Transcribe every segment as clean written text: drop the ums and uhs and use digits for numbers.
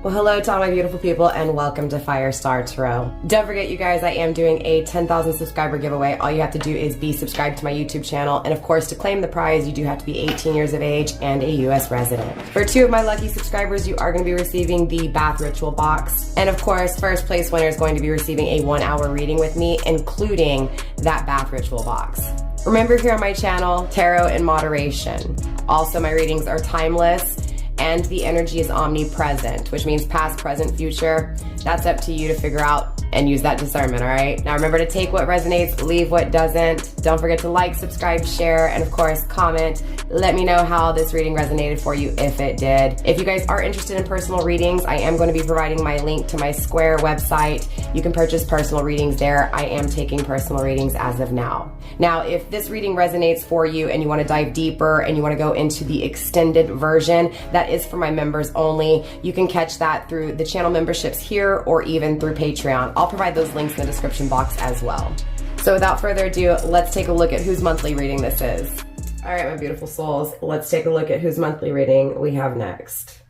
Well, hello to all my beautiful people and welcome to Firestar Tarot. Don't forget, you guys, I am doing a 10,000 subscriber giveaway. All you have to do is be subscribed to my YouTube channel. And of course, to claim the prize, you do have to be 18 years of age and a US resident. For 2 of my lucky subscribers, you are going to be receiving the bath ritual box. And of course, first place winner is going to be receiving a 1-hour reading with me, including that bath ritual box. Remember, here on my channel, tarot in moderation. Also, my readings are timeless and the energy is omnipresent, which means past, present, future. That's up to you to figure out and use that discernment, all right? Now remember to take what resonates, leave what doesn't. Don't forget to like, subscribe, share, and of course, comment. Let me know how this reading resonated for you if it did. If you guys are interested in personal readings, I am going to be providing my link to my Square website. You can purchase personal readings there. I am taking personal readings as of now. Now, if this reading resonates for you and you want to dive deeper and you want to go into the extended version, that is for my members only. You can catch that through the channel memberships here or even through Patreon. I'll provide those links in the description box as well. So without further ado, let's take a look at whose monthly reading this is. All right, my beautiful souls, let's take a look at whose monthly reading we have next.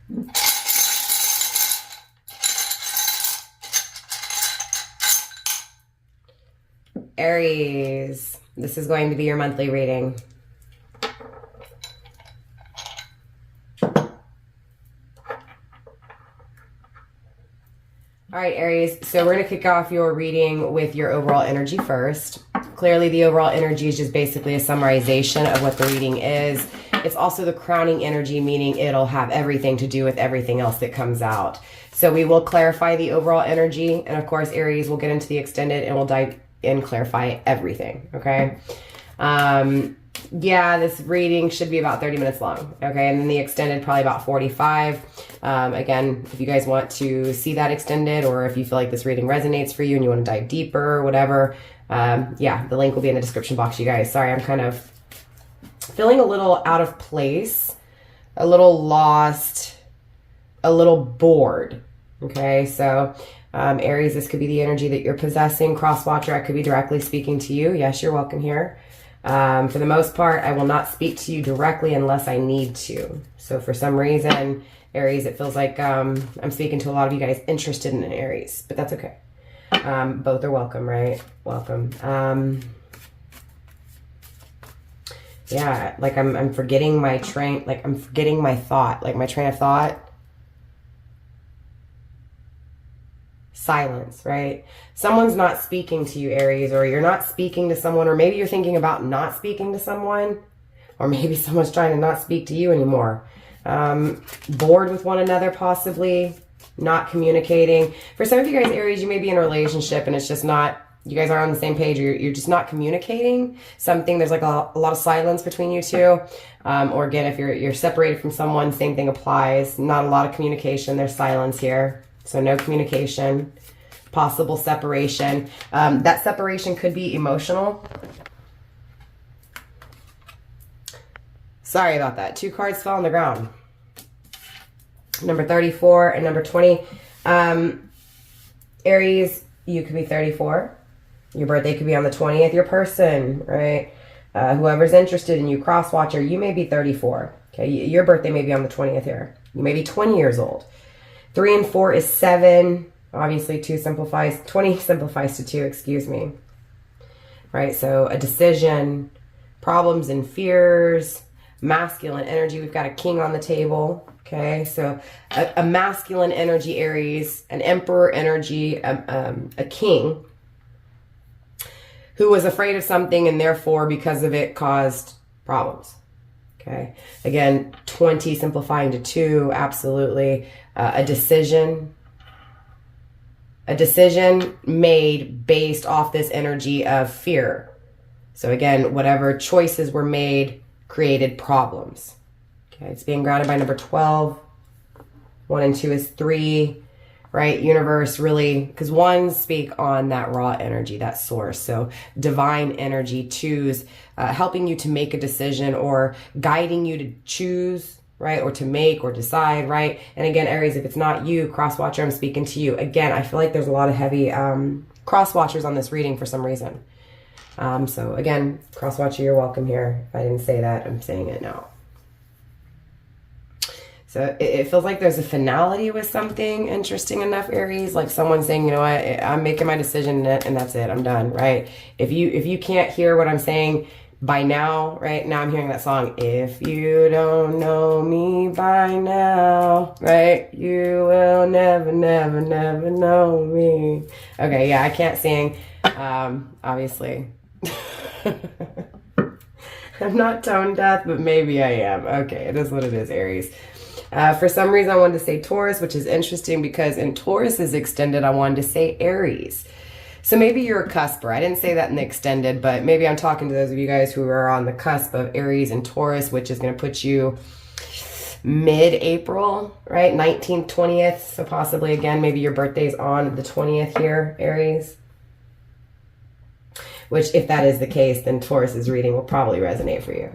Aries, this is going to be your monthly reading. All right, Aries, so we're going to kick off your reading with your overall energy first. Clearly, the overall energy is just basically a summarization of what the reading is. It's also the crowning energy, meaning it'll have everything to do with everything else that comes out. So we will clarify the overall energy, and of course, Aries, will get into the extended and we'll dive in, clarify everything, okay? Yeah, this reading should be about 30 minutes long, okay? And then the extended, probably about 45. Again, if you guys want to see that extended, or if you feel like this reading resonates for you and you want to dive deeper or whatever, yeah, the link will be in the description box, you guys. Sorry, I'm kind of feeling a little out of place, a little lost, a little bored, okay? So, Aries, this could be the energy that you're possessing. Cross-watcher, I could be directly speaking to you. Yes, you're welcome here. For the most part, I will not speak to you directly unless I need to. So for some reason, Aries, it feels like I'm speaking to a lot of you guys interested in Aries, but that's okay. Both are welcome, right? Welcome. Yeah, like I'm forgetting my train, like I'm forgetting my thought, like my train of thought. Silence, right? Someone's not speaking to you, Aries, or you're not speaking to someone, or maybe you're thinking about not speaking to someone, or maybe someone's trying to not speak to you anymore. Bored with one another, possibly, not communicating. For some of you guys, Aries, you may be in a relationship and it's just not, you guys are on the same page, or you're just not communicating something. There's like a lot of silence between you two. Or again, if you're separated from someone, same thing applies. Not a lot of communication, there's silence here. So no communication, possible separation. That separation could be emotional. Sorry about that. 2 cards fell on the ground. Number 34 and number 20. Aries, you could be 34. Your birthday could be on the 20th. Your person, right? Whoever's interested in you, cross-watcher, you may be 34. Okay, your birthday may be on the 20th here. You may be 20 years old. 3 and 4 is 7. Obviously, 2 simplifies. 20 simplifies to 2, excuse me. Right, so a decision, problems and fears, masculine energy. We've got a king on the table. Okay, so a masculine energy, Aries, an emperor energy, a king who was afraid of something and therefore, because of it, caused problems. Okay, again, 20 simplifying to 2, absolutely. A decision made based off this energy of fear. So again, whatever choices were made created problems. Okay, it's being grounded by number 12. 1 and 2 is 3, right? Universe really, because 1s speak on that raw energy, that source. So divine energy, 2s, helping you to make a decision or guiding you to choose, right? Or to make or decide, right? And again, Aries, if it's not you, cross-watcher, I'm speaking to you. Again, I feel like there's a lot of heavy cross-watchers on this reading for some reason. So again, cross-watcher, you're welcome here. If I didn't say that, I'm saying it now. So it feels like there's a finality with something, interesting enough, Aries. Like someone saying, you know what, I'm making my decision and that's it. I'm done, right? If you can't hear what I'm saying by now, right? Now I'm hearing that song, if you don't know me by now, right? You will never, never, never know me. Okay, yeah, I can't sing, obviously. I'm not tone deaf, but maybe I am. Okay, it is what it is, Aries. For some reason, I wanted to say Taurus, which is interesting because in Taurus's extended, I wanted to say Aries. So maybe you're a cusper. I didn't say that in the extended, but maybe I'm talking to those of you guys who are on the cusp of Aries and Taurus, which is going to put you mid-April, right? 19th, 20th. So possibly, again, maybe your birthday's on the 20th here, Aries. Which, if that is the case, then Taurus's reading will probably resonate for you.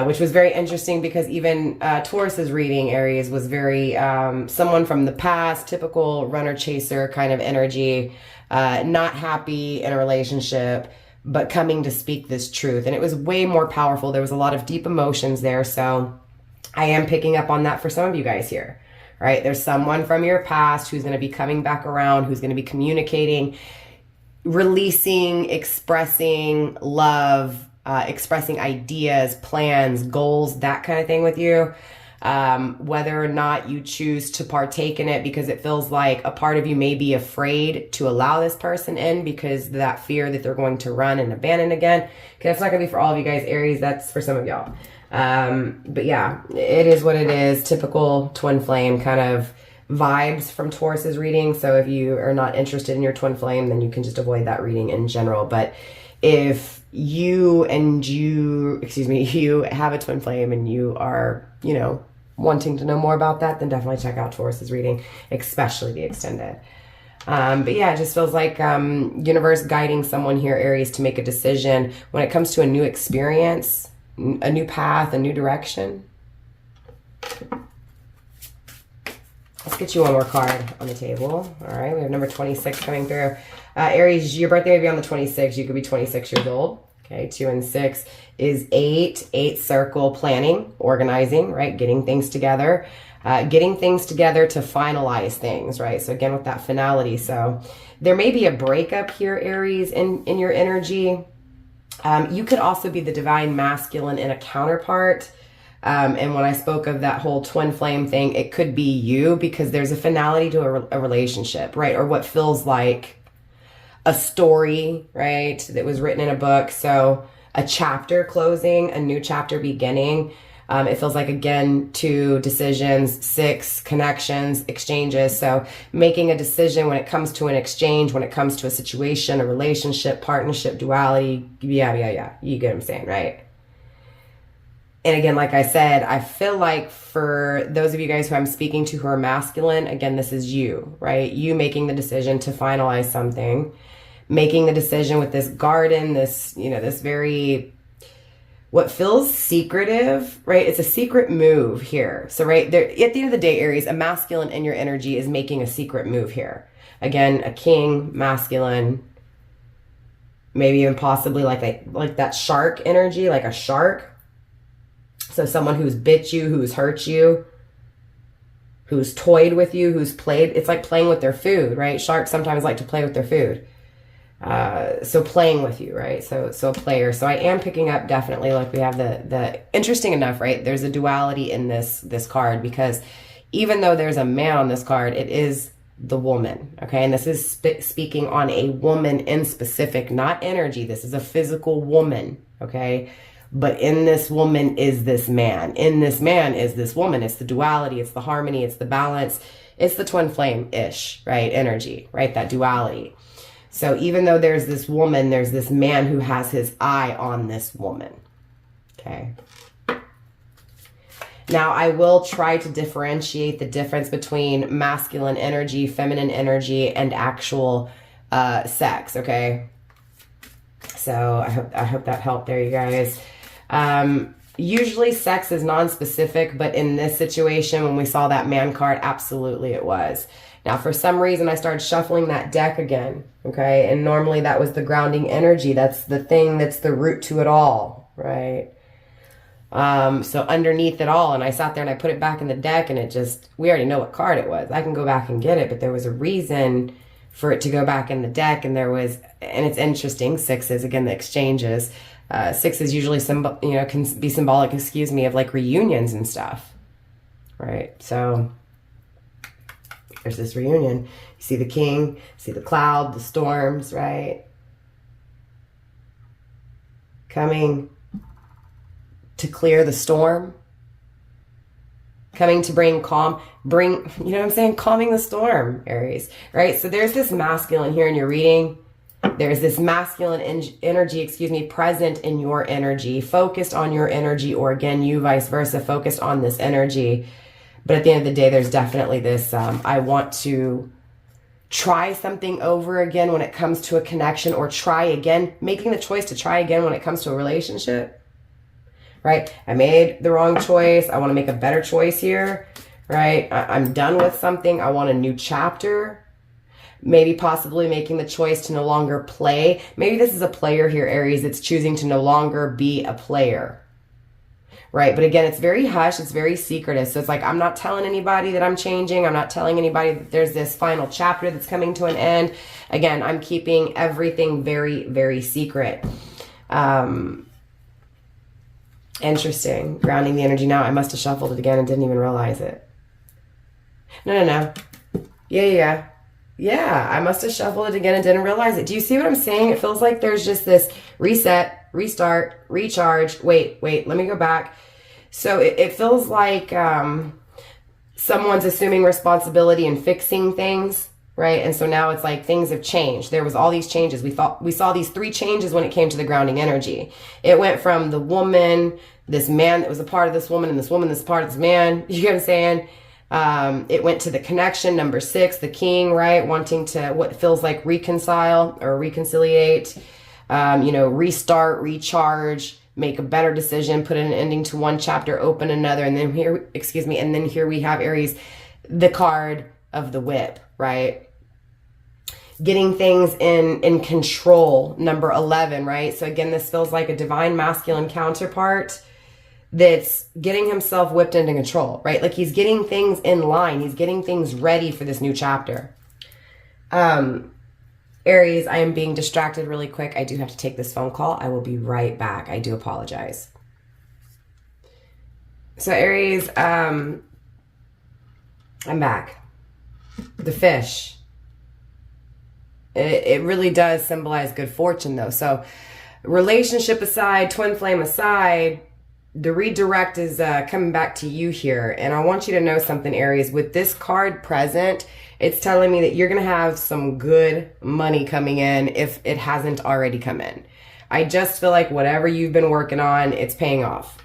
Which was very interesting because even Taurus's reading, Aries, was very someone from the past, typical runner-chaser kind of energy, not happy in a relationship, but coming to speak this truth. And it was way more powerful. There was a lot of deep emotions there. So I am picking up on that for some of you guys here, right? There's someone from your past who's going to be coming back around, who's going to be communicating, releasing, expressing love, expressing ideas, plans, goals, that kind of thing with you. Whether or not you choose to partake in it because it feels like a part of you may be afraid to allow this person in because that fear that they're going to run and abandon again. Okay, that's not going to be for all of you guys, Aries. That's for some of y'all. But yeah, it is what it is. Typical twin flame kind of vibes from Taurus's reading. So if you are not interested in your twin flame, then you can just avoid that reading in general. But if you have a twin flame and you are, wanting to know more about that, then definitely check out Taurus's reading, especially the extended. But yeah, it just feels like universe guiding someone here, Aries, to make a decision when it comes to a new experience, a new path, a new direction. Let's get you one more card on the table. All right, we have number 26 coming through. Aries, your birthday may be on the 26th. You could be 26 years old. Okay, 2 and 6 is 8. 8 circle, planning, organizing, right? Getting things together. Getting things together to finalize things, right? So again, with that finality. So there may be a breakup here, Aries, in your energy. You could also be the divine masculine in a counterpart. And when I spoke of that whole twin flame thing, it could be you because there's a finality to a relationship, right? Or what feels like a story, right? That was written in a book. So a chapter closing, a new chapter beginning. It feels like, again, 2 decisions, 6 connections, exchanges. So making a decision when it comes to an exchange, when it comes to a situation, a relationship, partnership, duality. Yeah. You get what I'm saying, right? And again, like I said, I feel like for those of you guys who I'm speaking to who are masculine, again, this is you, right? You making the decision to finalize something, making the decision with this garden, this, this very, what feels secretive, right? It's a secret move here. So right there, at the end of the day, Aries, a masculine in your energy is making a secret move here. Again, a king, masculine, maybe even possibly like that shark energy, like a shark. So someone who's bit you, who's hurt you, who's toyed with you, who's played. It's like playing with their food, right? Sharks sometimes like to play with their food. So playing with you, right? So a player. So I am picking up definitely, like we have the interesting enough, right? There's a duality in this card because even though there's a man on this card, it is the woman, okay? And this is speaking on a woman in specific, not energy. This is a physical woman, okay? But in this woman is this man. In this man is this woman. It's the duality. It's the harmony. It's the balance. It's the twin flame-ish, right? Energy, right? That duality. So even though there's this woman, there's this man who has his eye on this woman, okay? Now, I will try to differentiate the difference between masculine energy, feminine energy, and actual sex, okay? So I hope that helped there, you guys. Usually sex is non-specific, but in this situation, when we saw that man card, absolutely it was. Now, for some reason, I started shuffling that deck again, okay? And normally that was the grounding energy. That's the thing that's the root to it all, right? So underneath it all, and I sat there and I put it back in the deck, and it just, we already know what card it was. I can go back and get it, but there was a reason for it to go back in the deck, and there was, and it's interesting, sixes, again, the exchanges. Sixes usually, can be symbolic, of like reunions and stuff, right? So there's this reunion. You see the king, see the cloud, the storms, right? Coming to clear the storm, coming to bring calm, calming the storm, Aries, right? So there's this masculine here in your reading. There's this masculine energy, present in your energy, focused on your energy, or again, you vice versa, focused on this energy. But at the end of the day, there's definitely this, I want to try something over again when it comes to a connection, or try again, making the choice to try again when it comes to a relationship. Right? I made the wrong choice. I want to make a better choice here, right? I'm done with something. I want a new chapter. Maybe possibly making the choice to no longer play. Maybe this is a player here, Aries, that's choosing to no longer be a player, right? But again, it's very hush. It's very secretive. So it's like, I'm not telling anybody that I'm changing. I'm not telling anybody that there's this final chapter that's coming to an end. Again, I'm keeping everything very, very secret. Interesting. Grounding the energy now. I must have shuffled it again and didn't even realize it. No. Yeah. I must have shuffled it again and didn't realize it. Do you see what I'm saying? It feels like there's just this reset, restart, recharge. Wait, let me go back. So it feels like someone's assuming responsibility and fixing things, right? And so now it's like things have changed. There was all these changes. We saw these 3 changes when it came to the grounding energy. It went from the woman, this man that was a part of this woman, and this woman that's part of this man. You get what I'm saying? It went to the connection, number 6, the king, right? Wanting to, what feels like reconcile or reconciliate, restart, recharge, make a better decision, put an ending to one chapter, open another. And then here we have Aries, the card of the whip, right? Getting things in control, number 11, right? So again, this feels like a divine masculine counterpart that's getting himself whipped into control, right? Like he's getting things in line. He's getting things ready for this new chapter. Aries, I am being distracted really quick. I do have to take this phone call. I will be right back. I do apologize. So Aries, I'm back. The fish. It really does symbolize good fortune though. So relationship aside, twin flame aside, the redirect is coming back to you here. And I want you to know something, Aries. With this card present, it's telling me that you're going to have some good money coming in if it hasn't already come in. I just feel like whatever you've been working on, it's paying off.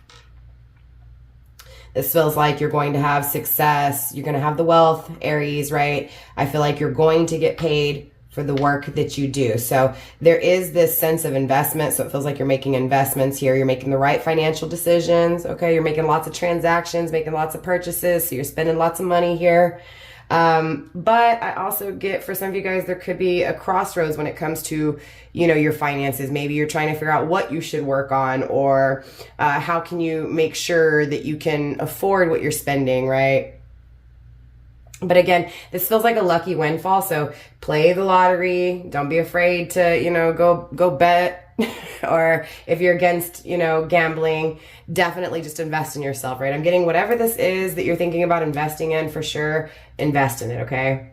This feels like you're going to have success. You're going to have the wealth, Aries, right? I feel like you're going to get paid for the work that you do. So there is this sense of investment. So it feels like you're making investments here. You're making the right financial decisions. Okay. You're making lots of transactions, making lots of purchases. So you're spending lots of money here. But I also get, for some of you guys, there could be a crossroads when it comes to, your finances. Maybe you're trying to figure out what you should work on, or how can you make sure that you can afford what you're spending, right? But again, this feels like a lucky windfall. So play the lottery. Don't be afraid to, go bet. Or if you're against, gambling, definitely just invest in yourself, right? I'm getting whatever this is that you're thinking about investing in, for sure, invest in it, okay?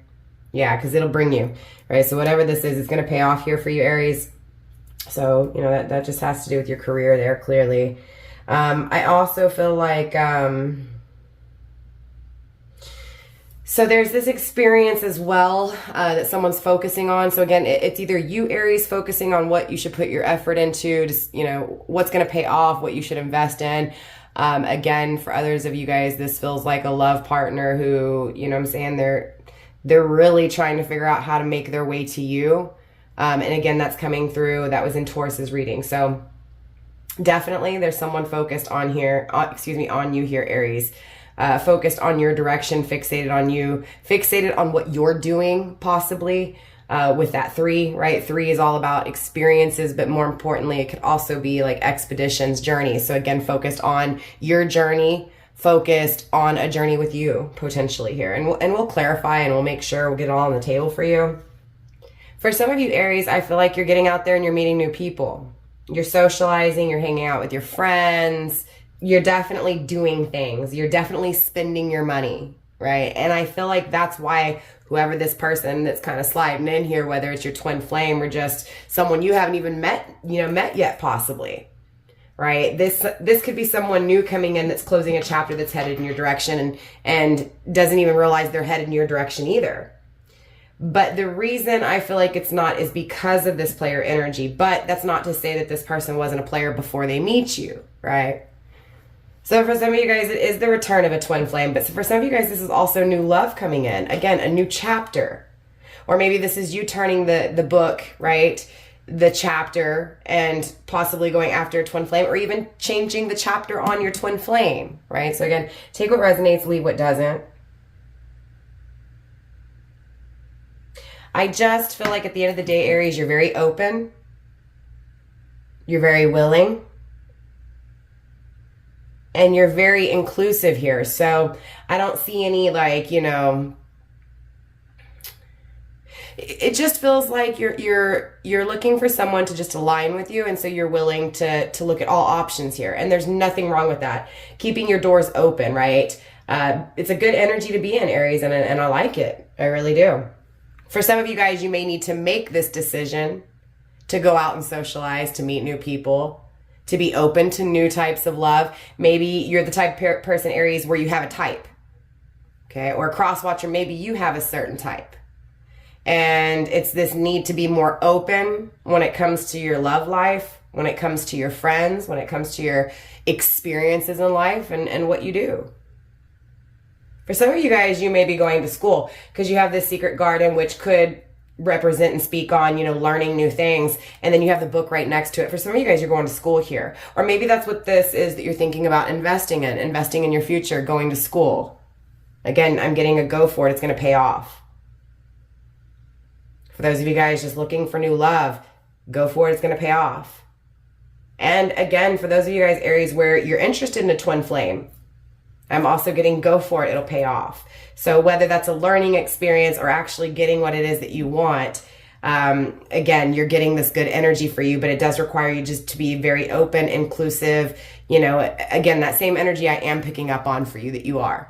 Yeah, because it'll bring you, right? So whatever this is, it's going to pay off here for you, Aries. So, that just has to do with your career there, clearly. I also feel like... So there's this experience as well that someone's focusing on. So again, it's either you, Aries, focusing on what you should put your effort into, just, what's going to pay off, what you should invest in. Again, for others of you guys, this feels like a love partner who, they're really trying to figure out how to make their way to you. And again, that's coming through. That was in Taurus's reading. So definitely there's someone focused on you here, Aries. Focused on your direction, fixated on you, fixated on what you're doing, possibly. with that 3, right? 3 is all about experiences, but more importantly, it could also be like expeditions, journeys. So again, focused on your journey, focused on a journey with you potentially here. And we'll clarify and we'll make sure we'll get it all on the table for you. For some of you Aries, I feel like you're getting out there and you're meeting new people. You're socializing, you're hanging out with your friends. You're definitely doing things. You're definitely spending your money, right? And I feel like that's why whoever this person that's kind of sliding in here, whether it's your twin flame or just someone you haven't even met yet possibly, right? This could be someone new coming in that's closing a chapter that's headed in your direction and doesn't even realize they're headed in your direction either. But the reason I feel like it's not is because of this player energy. But that's not to say that this person wasn't a player before they meet you, right? So for some of you guys, it is the return of a twin flame. But for some of you guys, this is also new love coming in. Again, a new chapter. Or maybe this is you turning the book, right? The chapter and possibly going after a twin flame or even changing the chapter on your twin flame, right? So again, take what resonates, leave what doesn't. I just feel like at the end of the day, Aries, you're very open. You're very willing. And you're very inclusive here. So I don't see any like, it just feels like you're looking for someone to just align with you. And so you're willing to look at all options here. And there's nothing wrong with that. Keeping your doors open, right? It's a good energy to be in, Aries, and I like it. I really do. For some of you guys, you may need to make this decision to go out and socialize, to meet new people, to be open to new types of love. Maybe you're the type of person, Aries, where you have a type, okay? Or a cross watcher, maybe you have a certain type. And it's this need to be more open when it comes to your love life, when it comes to your friends, when it comes to your experiences in life and what you do. For some of you guys, you may be going to school because you have this secret garden, which could represent and speak on, learning new things. And then you have the book right next to it. For some of you guys, you're going to school here. Or maybe that's what this is that you're thinking about investing in your future, going to school. Again, I'm getting a go for it. It's going to pay off. For those of you guys just looking for new love, go for it. It's going to pay off. And again, for those of you guys, Aries, where you're interested in a twin flame, I'm also getting go for it. It'll pay off. So whether that's a learning experience or actually getting what it is that you want, again, you're getting this good energy for you, but it does require you just to be very open, inclusive. Again, that same energy I am picking up on for you that you are.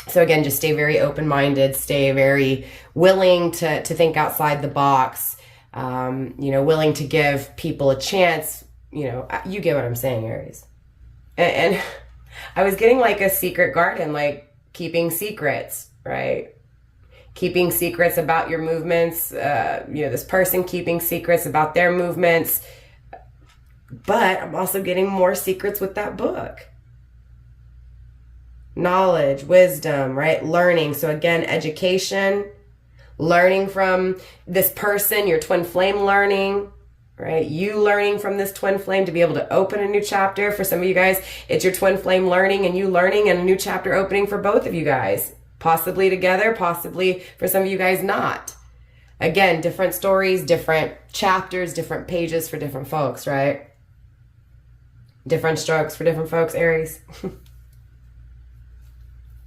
So again, just stay very open-minded, stay very willing to think outside the box, willing to give people a chance. You get what I'm saying, Aries. And I was getting like a secret garden, like keeping secrets, right? Keeping secrets about your movements, this person keeping secrets about their movements. But I'm also getting more secrets with that book. Knowledge, wisdom, right? Learning. So again, education, learning from this person, your twin flame learning. Right? You learning from this twin flame to be able to open a new chapter. For some of you guys, it's your twin flame learning and you learning and a new chapter opening for both of you guys. Possibly together, possibly for some of you guys not. Again, different stories, different chapters, different pages for different folks, right? Different strokes for different folks, Aries.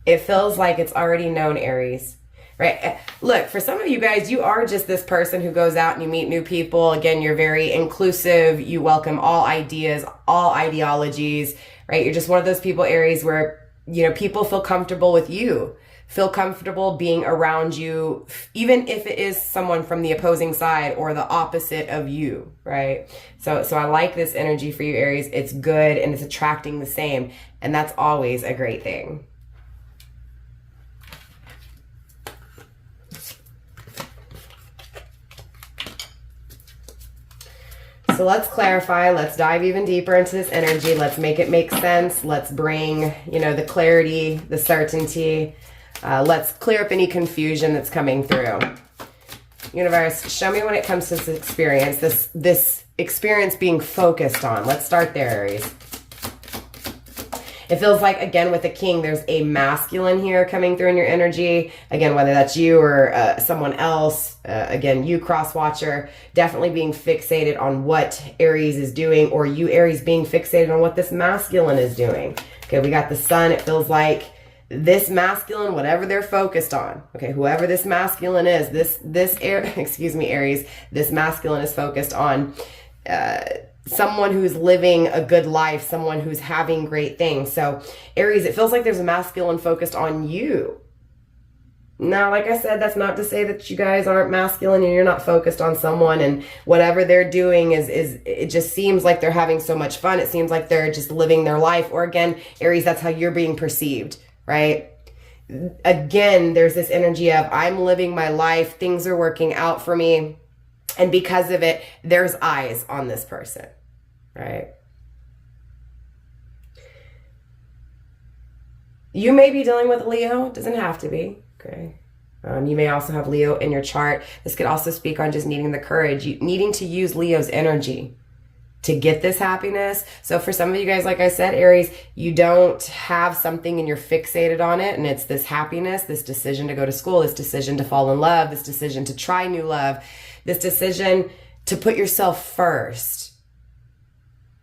It feels like it's already known, Aries. Right? Look, for some of you guys, you are just this person who goes out and you meet new people. Again, you're very inclusive. You welcome all ideas, all ideologies, right? You're just one of those people, Aries, where, people feel comfortable with you, feel comfortable being around you, even if it is someone from the opposing side or the opposite of you, right? So I like this energy for you, Aries. It's good and it's attracting the same. And that's always a great thing. So let's clarify, let's dive even deeper into this energy. Let's make it make sense. Let's bring, the clarity, the certainty. Let's clear up any confusion that's coming through. Universe, show me when it comes to this experience, this experience being focused on. Let's start there, Aries. It feels like, again, with the king, there's a masculine here coming through in your energy. Again, whether that's you or someone else, again, you cross watcher, definitely being fixated on what Aries is doing, or you Aries being fixated on what this masculine is doing. Okay, we got the sun. It feels like this masculine, whatever they're focused on, okay, whoever this masculine is, excuse me, Aries, this masculine is focused on someone who's living a good life, someone who's having great things. So Aries, it feels like there's a masculine focused on you. Now, like I said, that's not to say that you guys aren't masculine and you're not focused on someone, and whatever they're doing is it just seems like they're having so much fun. It seems like they're just living their life. Or again, Aries, that's how you're being perceived, right? Again, there's this energy of I'm living my life, things are working out for me. And because of it, there's eyes on this person, right? You may be dealing with a Leo. It doesn't have to be, okay? You may also have Leo in your chart. This could also speak on just needing the courage, needing to use Leo's energy to get this happiness. So for some of you guys, like I said, Aries, you don't have something and you're fixated on it, and it's this happiness, this decision to go to school, this decision to fall in love, this decision to try new love, this decision to put yourself first,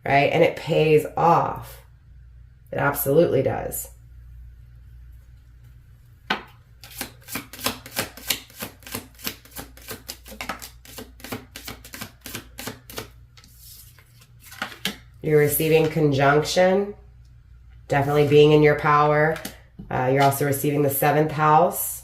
right? And it pays off. It absolutely does. You're receiving conjunction, definitely being in your power. You're also receiving the 7th house.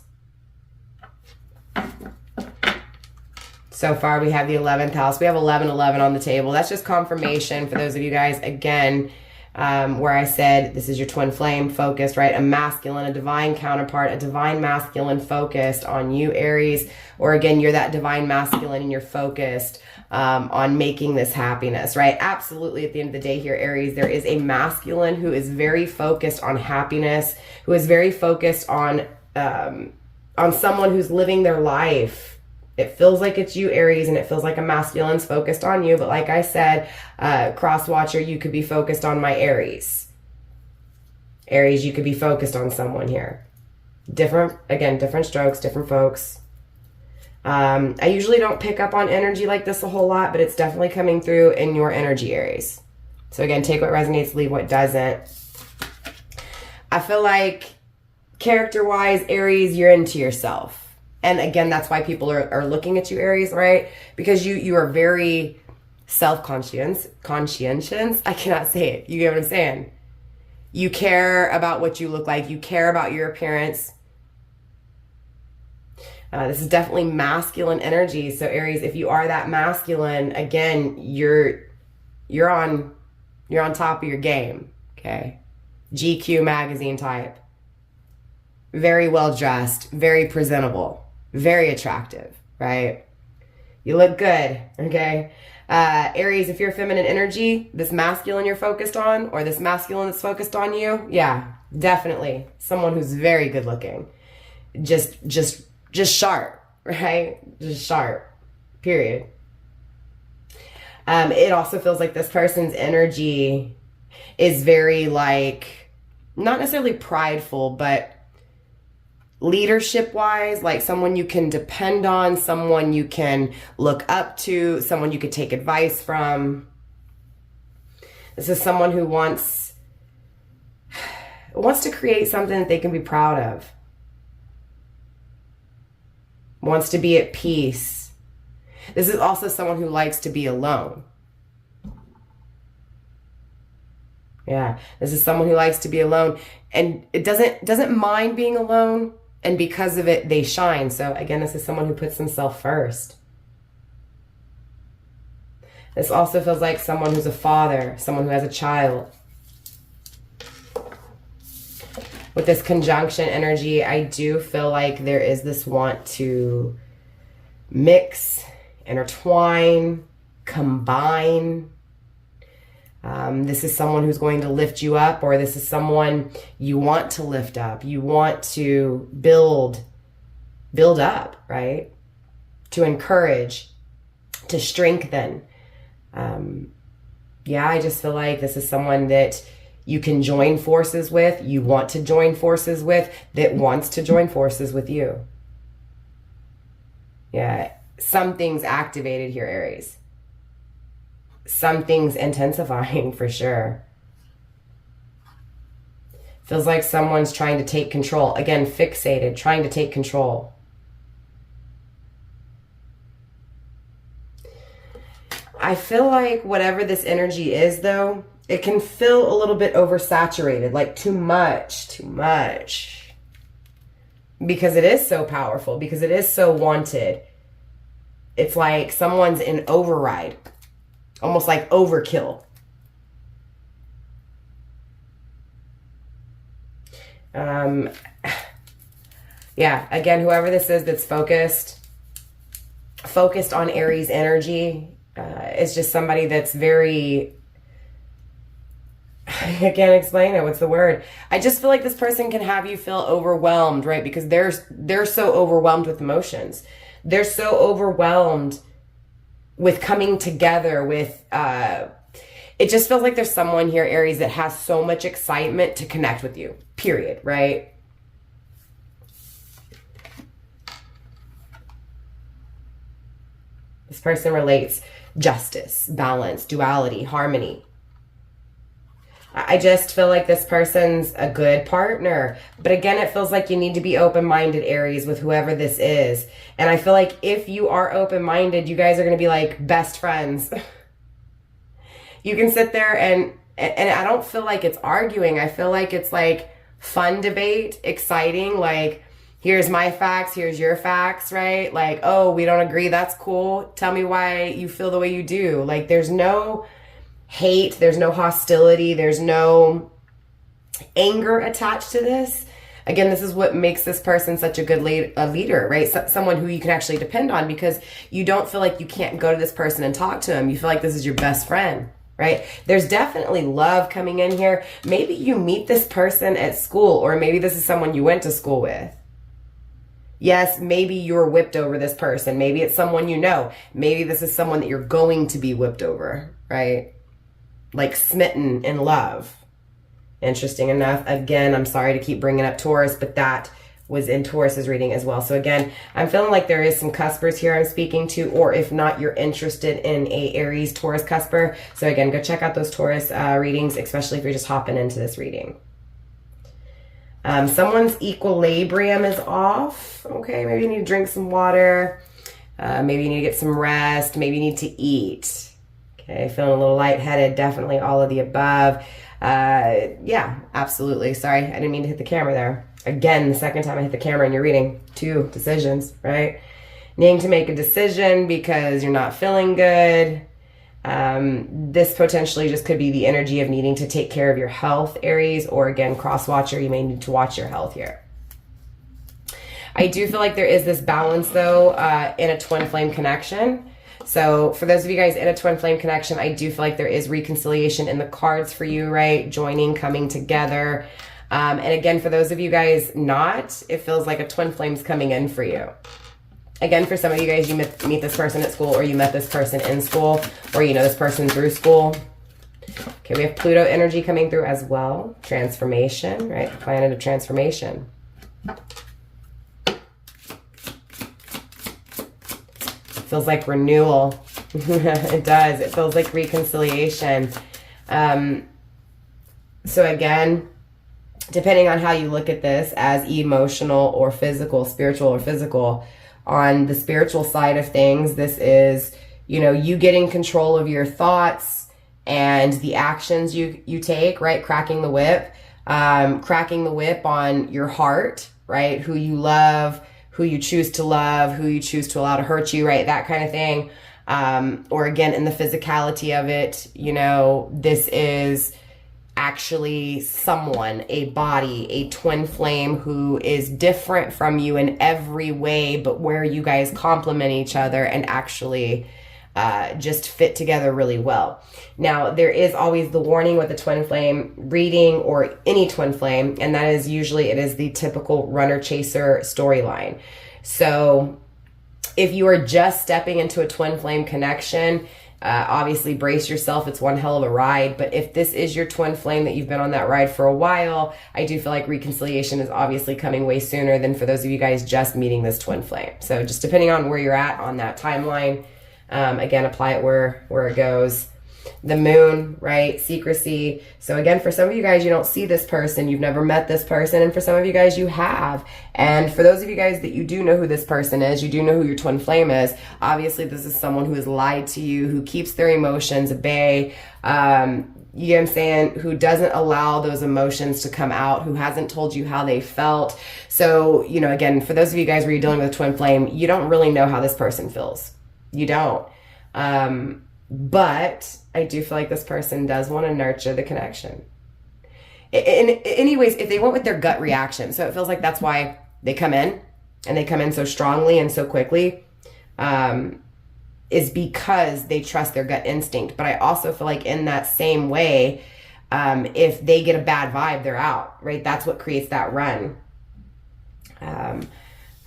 So far, we have the 11th house. We have 11-11 on the table. That's just confirmation for those of you guys, again, where I said this is your twin flame focused, right? A masculine, a divine counterpart, a divine masculine focused on you, Aries. Or again, you're that divine masculine and you're focused on making this happiness, right? Absolutely, at the end of the day here, Aries, there is a masculine who is very focused on happiness, who is very focused on someone who's living their life. It feels like it's you, Aries, and it feels like a masculine's focused on you. But like I said, cross watcher, you could be focused on my Aries. Aries, you could be focused on someone here. Different strokes, different folks. I usually don't pick up on energy like this a whole lot, but it's definitely coming through in your energy, Aries. So again, take what resonates, leave what doesn't. I feel like character-wise, Aries, you're into yourself. And again, that's why people are looking at you, Aries, right? Because you are very conscientious. I cannot say it. You get what I'm saying? You care about what you look like. You care about your appearance. This is definitely masculine energy. So Aries, if you are that masculine, again, you're on top of your game, okay? GQ magazine type. Very well dressed, very presentable, very attractive, right? You look good, okay? Aries, if you're feminine energy, this masculine you're focused on, or this masculine that's focused on you, yeah, definitely someone who's very good looking. Just sharp, right? Just sharp, period. It also feels like this person's energy is very like, not necessarily prideful, but leadership wise, like someone you can depend on, someone you can look up to, someone you could take advice from. This is someone who wants to create something that they can be proud of. Wants to be at peace. This is also someone who likes to be alone. Yeah, this is someone who likes to be alone and it doesn't mind being alone, and because of it, they shine. So again, this is someone who puts themselves first. This also feels like someone who's a father, someone who has a child. With this conjunction energy, I do feel like there is this want to mix, intertwine, combine. This is someone who's going to lift you up, or this is someone you want to lift up. You want to build up, right? To encourage, to strengthen. Yeah, I just feel like this is someone that you can join forces with, you want to join forces with, that wants to join forces with you. Yeah, something's activated here, Aries. Something's intensifying for sure. Feels like someone's trying to take control. Again, fixated, trying to take control. I feel like whatever this energy is, though, it can feel a little bit oversaturated, like too much. Because it is so powerful, because it is so wanted. It's like someone's in override, almost like overkill. Yeah, again, whoever this is that's focused on Aries energy, is just somebody that's very, I can't explain it. What's the word? I just feel like this person can have you feel overwhelmed, right? Because they're so overwhelmed with emotions. They're so overwhelmed with coming together with, it just feels like there's someone here, Aries, that has so much excitement to connect with you, period, right? This person relates justice, balance, duality, harmony. I just feel like this person's a good partner. But again, it feels like you need to be open-minded, Aries, with whoever this is. And I feel like if you are open-minded, you guys are going to be like best friends. You can sit there and I don't feel like it's arguing. I feel like it's like fun debate, exciting, like, here's my facts, here's your facts, right? Like, oh, we don't agree, that's cool. Tell me why you feel the way you do. Like, there's no hate, there's no hostility, there's no anger attached to this. Again, this is what makes this person such a good leader, right? Someone who you can actually depend on, because you don't feel like you can't go to this person and talk to them. You feel like this is your best friend, right? There's definitely love coming in here. Maybe you meet this person at school, or maybe this is someone you went to school with. Yes, maybe you're whipped over this person. Maybe it's someone you know. Maybe this is someone that you're going to be whipped over, right? Like smitten in love. Interesting enough. Again, I'm sorry to keep bringing up Taurus, but that was in Taurus's reading as well. So again, I'm feeling like there is some cuspers here I'm speaking to, or if not, you're interested in a Aries Taurus cusper. So again, go check out those Taurus readings, especially if you're just hopping into this reading. Someone's equilibrium is off. Okay, maybe you need to drink some water. Maybe you need to get some rest. Maybe you need to eat. Okay, feeling a little lightheaded. Definitely all of the above. Yeah, absolutely. Sorry, I didn't mean to hit the camera there. Again, the second time I hit the camera in your reading. 2 decisions, right? Needing to make a decision because you're not feeling good. This potentially just could be the energy of needing to take care of your health, Aries, or again, cross-watcher, you may need to watch your health here. I do feel like there is this balance, though, in a twin flame connection. So for those of you guys in a twin flame connection, I do feel like there is reconciliation in the cards for you, right? Joining, coming together. And again, for those of you guys not, it feels like a twin flame's coming in for you. Again, for some of you guys, you meet this person at school, or you met this person in school, or you know this person through school. Okay, we have Pluto energy coming through as well. Transformation, right? Planet of transformation. Feels like renewal. It does. It feels like reconciliation. So again, depending on how you look at this as emotional or physical, spiritual or physical, on the spiritual side of things, this is, you know, you getting control of your thoughts and the actions you take, right? Cracking the whip on your heart, right? Who you love, who you choose to love, who you choose to allow to hurt you, right? That kind of thing. Or again, in the physicality of it, you know, this is actually someone, a body, a twin flame who is different from you in every way, but where you guys complement each other and actually just fit together really well. Now, there is always the warning with a twin flame reading or any twin flame, and that is usually it is the typical runner-chaser storyline. So if you are just stepping into a twin flame connection, Obviously, brace yourself. It's one hell of a ride. But if this is your twin flame that you've been on that ride for a while, I do feel like reconciliation is obviously coming way sooner than for those of you guys just meeting this twin flame. So just depending on where you're at on that timeline, again, apply it where it goes. The moon, right? Secrecy. So again, for some of you guys, you don't see this person. You've never met this person. And for some of you guys, you have. And for those of you guys that you do know who this person is, you do know who your twin flame is. Obviously, this is someone who has lied to you, who keeps their emotions at bay. You know what I'm saying? Who doesn't allow those emotions to come out, who hasn't told you how they felt. So, you know, again, for those of you guys where you're dealing with a twin flame, you don't really know how this person feels. You don't. But I do feel like this person does want to nurture the connection. Anyways, if they went with their gut reaction, so it feels like that's why they come in, and they come in so strongly and so quickly, is because they trust their gut instinct. But I also feel like in that same way, if they get a bad vibe, they're out, right? That's what creates that run.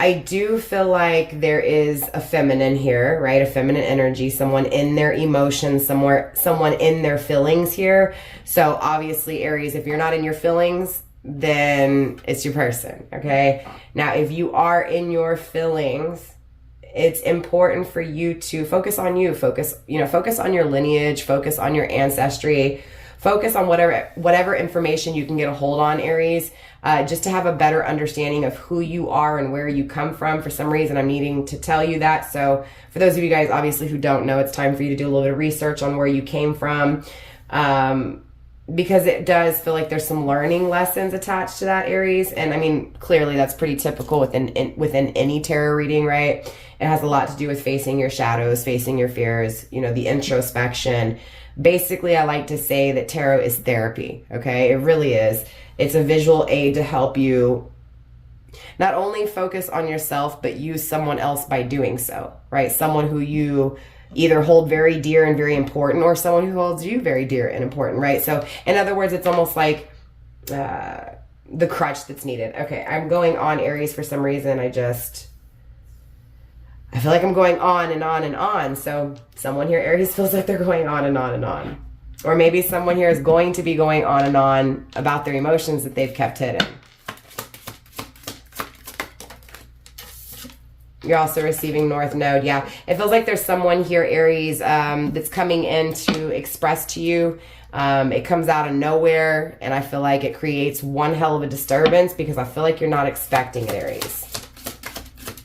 I do feel like there is a feminine here, right? A feminine energy, someone in their emotions, someone in their feelings here. So obviously, Aries, if you're not in your feelings, then it's your person, okay? Now, if you are in your feelings, it's important for you to focus on you, focus on your lineage, focus on your ancestry, focus on whatever information you can get a hold on, Aries, just to have a better understanding of who you are and where you come from. For some reason, I'm needing to tell you that. So for those of you guys, obviously, who don't know, it's time for you to do a little bit of research on where you came from, because it does feel like there's some learning lessons attached to that, Aries. And I mean, clearly that's pretty typical within any tarot reading, right? It has a lot to do with facing your shadows, facing your fears, you know, the introspection. Basically, I like to say that tarot is therapy, okay? It really is. It's a visual aid to help you not only focus on yourself, but use someone else by doing so, right? Someone who you either hold very dear and very important, or someone who holds you very dear and important, right? So in other words, it's almost like the crutch that's needed. Okay, I'm going on, Aries, for some reason. I feel like I'm going on and on and on. So someone here, Aries, feels like they're going on and on and on. Or maybe someone here is going to be going on and on about their emotions that they've kept hidden. You're also receiving North Node. Yeah, it feels like there's someone here, Aries, that's coming in to express to you. It comes out of nowhere, and I feel like it creates one hell of a disturbance because I feel like you're not expecting it, Aries.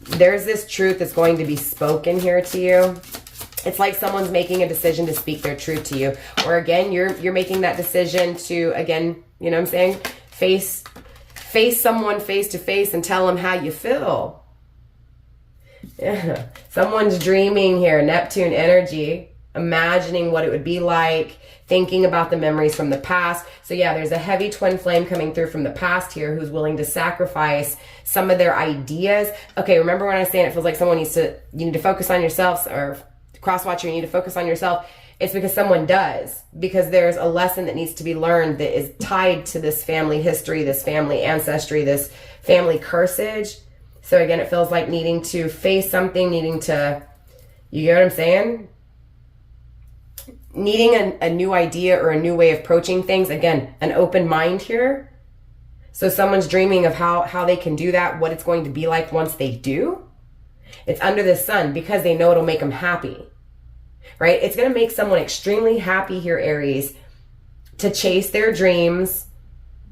There's this truth that's going to be spoken here to you. It's like someone's making a decision to speak their truth to you. Or again, you're making that decision to, again, you know what I'm saying? Face someone face to face and tell them how you feel. Yeah. Someone's dreaming here, Neptune energy, imagining what it would be like, thinking about the memories from the past. So yeah, there's a heavy twin flame coming through from the past here who's willing to sacrifice some of their ideas. Okay, remember when I was saying it feels like you need to focus on yourself, or cross-watcher, you need to focus on yourself. It's because someone does, because there's a lesson that needs to be learned that is tied to this family history, this family ancestry, this family cursage. So again, it feels like needing to face something, you get what I'm saying? Needing a new idea or a new way of approaching things. Again, an open mind here. So someone's dreaming of how they can do that, what it's going to be like once they do. It's under the sun because they know it'll make them happy, right? It's going to make someone extremely happy here, Aries, to chase their dreams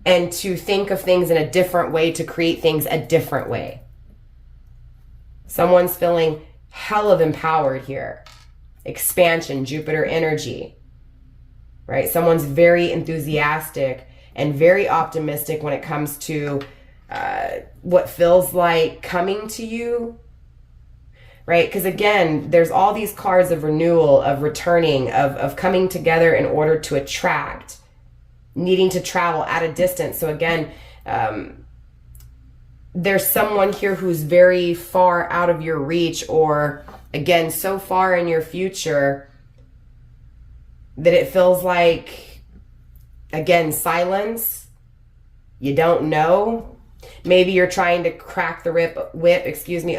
and to think of things in a different way, to create things a different way. Someone's feeling hell of empowered here. Expansion, Jupiter energy, right? Someone's very enthusiastic and very optimistic when it comes to what feels like coming to you, right? Because again, there's all these cards of renewal, of returning, of coming together in order to attract, needing to travel at a distance. So again, there's someone here who's very far out of your reach, or again, so far in your future that it feels like, again, silence. You don't know. Maybe you're trying to crack the whip,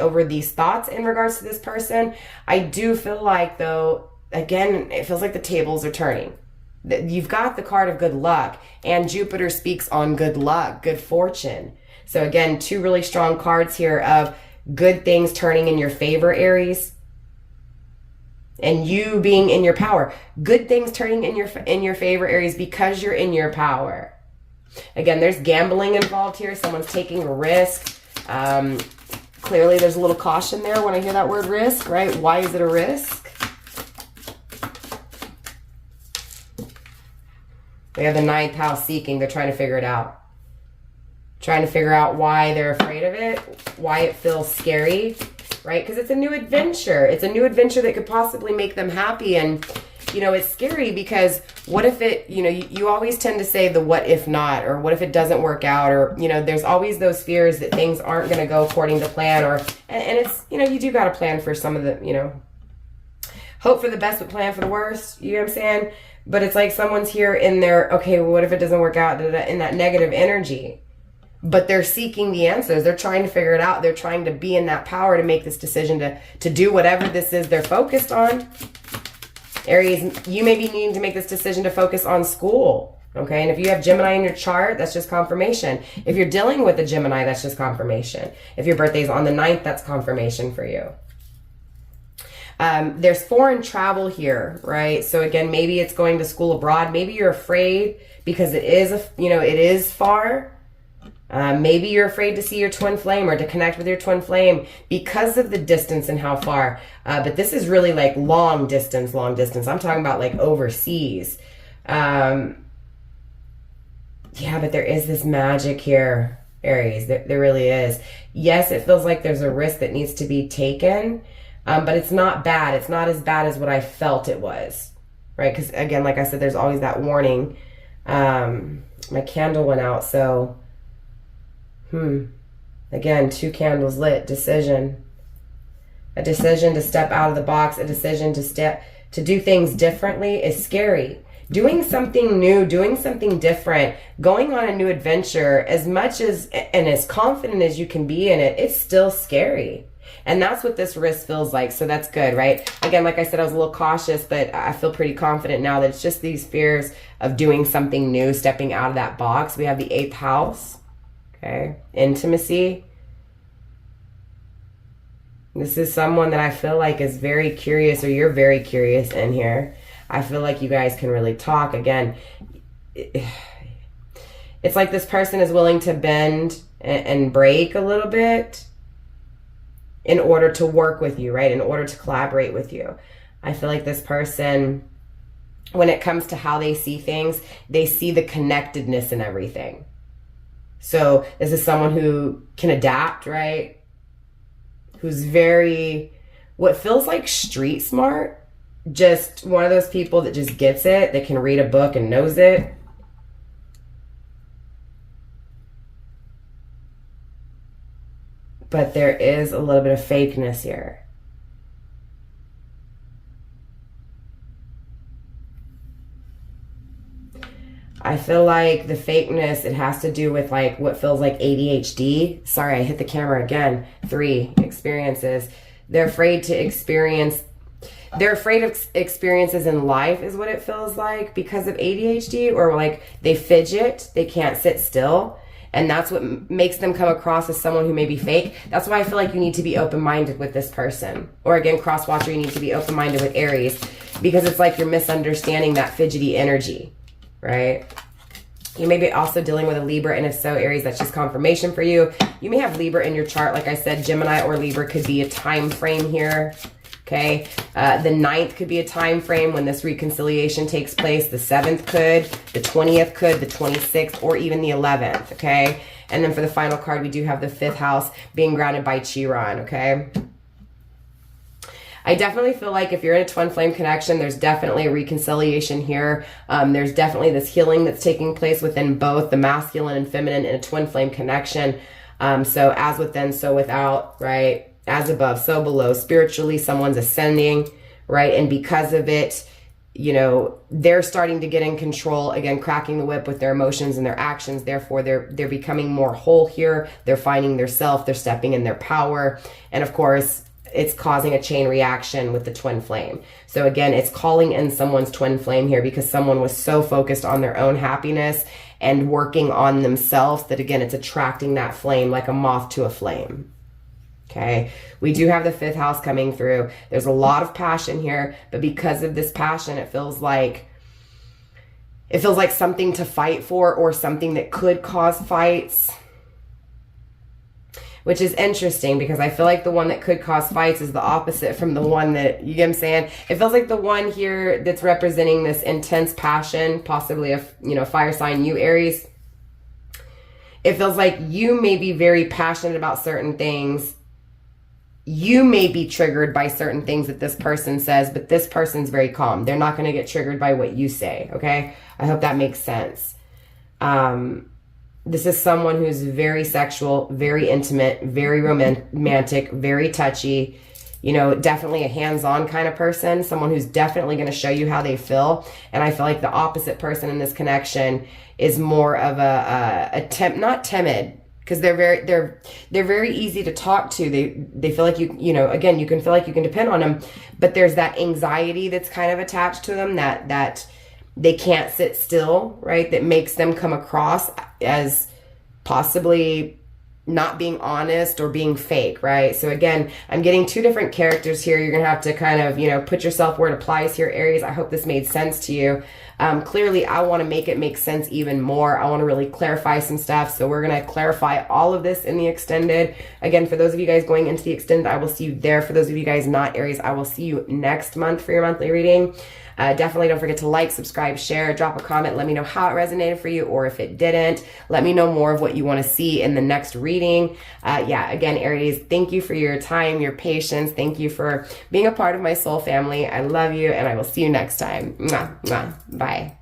over these thoughts in regards to this person. I do feel like, though, again, it feels like the tables are turning. You've got the card of good luck, and Jupiter speaks on good luck, good fortune. So again, 2 really strong cards here of good things turning in your favor, Aries, and you being in your power. Good things turning in your favor, Aries, because you're in your power. Again, there's gambling involved here. Someone's taking a risk. Clearly, there's a little caution there when I hear that word risk, right? Why is it a risk? We have the 9th house seeking. They're trying to figure it out. Trying to figure out why they're afraid of it, why it feels scary, right? Because it's a new adventure. It's a new adventure that could possibly make them happy. And, you know, it's scary because what if it, you know, you always tend to say the what if not, or what if it doesn't work out, or, you know, there's always those fears that things aren't going to go according to plan, or, and it's, you know, you do got to plan for some of the, you know, hope for the best but plan for the worst, you know what I'm saying? But it's like someone's here in their, okay, well, what if it doesn't work out, in that negative energy. But they're seeking the answers. They're trying to figure it out. They're trying to be in that power to make this decision to do whatever this is they're focused on. Aries, you may be needing to make this decision to focus on school. Okay, and if you have Gemini in your chart, that's just confirmation. If you're dealing with a Gemini, that's just confirmation. If your birthday's on the 9th, that's confirmation for you. There's foreign travel here, right? So again, maybe it's going to school abroad. Maybe you're afraid because it is, it is far. Maybe you're afraid to see your twin flame or to connect with your twin flame because of the distance and how far. But this is really like long distance, long distance. I'm talking about like overseas. Yeah, but there is this magic here, Aries. There really is. Yes, it feels like there's a risk that needs to be taken, but it's not bad. It's not as bad as what I felt it was, right? Because again, like I said, there's always that warning. My candle went out, so... Again, 2 candles lit. Decision. A decision to step out of the box. A decision to do things differently is scary. Doing something new, doing something different, going on a new adventure, as much as and as confident as you can be in it, it's still scary. And that's what this risk feels like. So that's good, right? Again, like I said, I was a little cautious, but I feel pretty confident now that it's just these fears of doing something new, stepping out of that box. We have the 8th house. Okay, intimacy. This is someone that I feel like is very curious, or you're very curious in here. I feel like you guys can really talk. Again, it's like this person is willing to bend and break a little bit in order to work with you, right? In order to collaborate with you. I feel like this person, when it comes to how they see things, they see the connectedness in everything. So this is someone who can adapt, right? Who's very, what feels like street smart. Just one of those people that just gets it. That can read a book and knows it. But there is a little bit of fakeness here. I feel like the fakeness, it has to do with like what feels like ADHD. Sorry, I hit the camera again. 3 experiences. They're afraid to experience, they're afraid of experiences in life is what it feels like because of ADHD, or like they fidget, they can't sit still. And that's what makes them come across as someone who may be fake. That's why I feel like you need to be open-minded with this person. Or again, cross-watcher, you need to be open-minded with Aries, because it's like you're misunderstanding that fidgety energy. Right? You may be also dealing with a Libra, and if so, Aries, that's just confirmation for you. You may have Libra in your chart. Like I said, Gemini or Libra could be a time frame here. Okay, the 9th could be a time frame when this reconciliation takes place. The 7th could, the 20th could, the 26th, or even the 11th. Okay, and then for the final card, we do have the 5th house being grounded by Chiron. Okay. I definitely feel like if you're in a twin flame connection, there's definitely a reconciliation here. There's definitely this healing that's taking place within both the masculine and feminine in a twin flame connection. So as within, so without, right? As above, so below. Spiritually, someone's ascending, right? And because of it, you know, they're starting to get in control, again, cracking the whip with their emotions and their actions. Therefore, they're becoming more whole here. They're finding their self. They're stepping in their power. And of course, it's causing a chain reaction with the twin flame. So again, it's calling in someone's twin flame here because someone was so focused on their own happiness and working on themselves that, again, it's attracting that flame like a moth to a flame. Okay, we do have the 5th house coming through. There's a lot of passion here, but because of this passion, it feels like something to fight for or something that could cause fights, which is interesting because I feel like the one that could cause fights is the opposite from the one that, you get what I'm saying? It feels like the one here that's representing this intense passion, possibly a, fire sign, you Aries. It feels like you may be very passionate about certain things. You may be triggered by certain things that this person says, but this person's very calm. They're not going to get triggered by what you say, okay? I hope that makes sense. This is someone who's very sexual, very intimate, very romantic, very touchy, definitely a hands-on kind of person, someone who's definitely going to show you how they feel. And I feel like the opposite person in this connection is more of not timid, because they're very easy to talk to. They feel like again, you can feel like you can depend on them, but there's that anxiety that's kind of attached to them that they can't sit still, right? That makes them come across as possibly not being honest or being fake, right? So again, I'm getting 2 different characters here. You're gonna have to kind of, put yourself where it applies here, Aries. I hope this made sense to you. Clearly, I want to make it make sense even more. I want to really clarify some stuff. So we're going to clarify all of this in the extended. Again, for those of you guys going into the extended, I will see you there. For those of you guys not Aries, I will see you next month for your monthly reading. Definitely don't forget to like, subscribe, share, drop a comment. Let me know how it resonated for you or if it didn't. Let me know more of what you want to see in the next reading. Again, Aries, thank you for your time, your patience. Thank you for being a part of my soul family. I love you, and I will see you next time. Mwah, mwah. Bye.